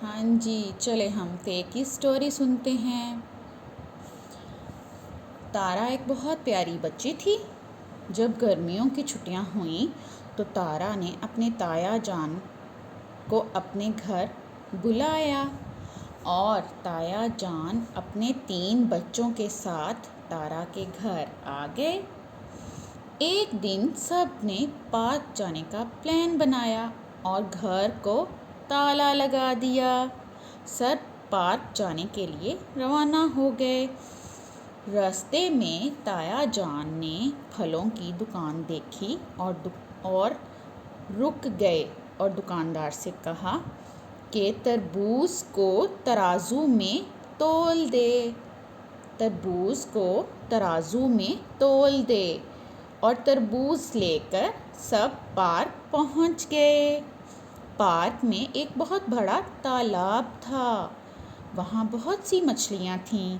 ہاں جی، چلے ہم تے کی سٹوری سنتے ہیں۔ تارا ایک بہت پیاری بچی تھی۔ جب گرمیوں کی چھٹیاں ہوئیں تو تارا نے اپنے تایا جان کو اپنے گھر بلایا اور تایا جان اپنے 3 بچوں کے ساتھ تارا کے گھر آ گئے۔ ایک دن سب نے پارک جانے کا پلان بنایا اور گھر کو تالا لگا دیا۔ سب پارک جانے کے لیے روانہ ہو گئے۔ راستے میں تایا جان نے پھلوں کی دکان دیکھی اور رک گئے اور دکاندار سے کہا کہ تربوز کو ترازو میں تول دے۔ تربوز کو ترازو میں تول دے اور تربوز لے کر سب پارک پہنچ گئے۔ پارک میں ایک بہت بڑا تالاب تھا۔ وہاں بہت سی مچھلیاں تھیں۔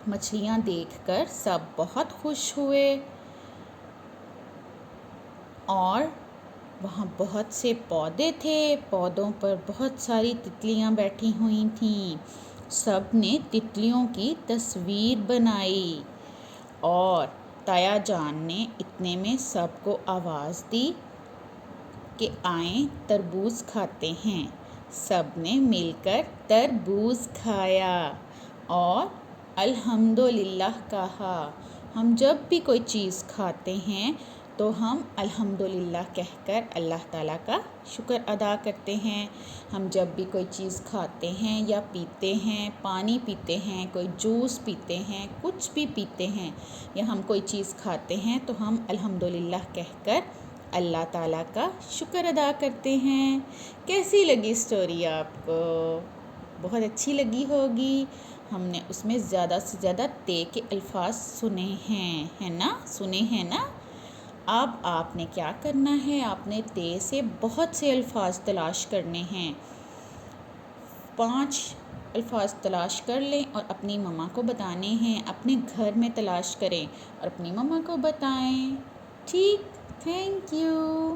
مچھلیاں دیکھ کر سب بہت خوش ہوئے اور وہاں بہت سے پودے تھے۔ پودوں پر بہت ساری تتلیاں بیٹھی ہوئی تھیں۔ سب نے تتلیوں کی تصویر بنائی اور تایا جان نے اتنے میں سب کو آواز دی کہ آئیں تربوز کھاتے ہیں۔ سب نے مل کر تربوز کھایا اور الحمدللہ کہا۔ ہم جب بھی کوئی چیز کھاتے ہیں تو ہم الحمدللہ کہہ کر اللہ تعالیٰ کا شکر ادا کرتے ہیں۔ ہم جب بھی کوئی چیز کھاتے ہیں یا پیتے ہیں، پانی پیتے ہیں، کوئی جوس پیتے ہیں، کچھ بھی پیتے ہیں یا ہم کوئی چیز کھاتے ہیں تو ہم الحمدللہ کہہ کر اللہ تعالیٰ کا شکر ادا کرتے ہیں۔ کیسی لگی سٹوری آپ کو؟ بہت اچھی لگی ہوگی۔ ہم نے اس میں زیادہ سے زیادہ تے کے الفاظ سنے ہیں، ہے نا؟ سنے ہیں نا؟ اب آپ نے کیا کرنا ہے؟ آپ نے تے سے بہت سے الفاظ تلاش کرنے ہیں۔ 5 الفاظ تلاش کر لیں اور اپنی مما کو بتانے ہیں۔ اپنے گھر میں تلاش کریں اور اپنی مما کو بتائیں۔ ٹھیک؟ Thank you.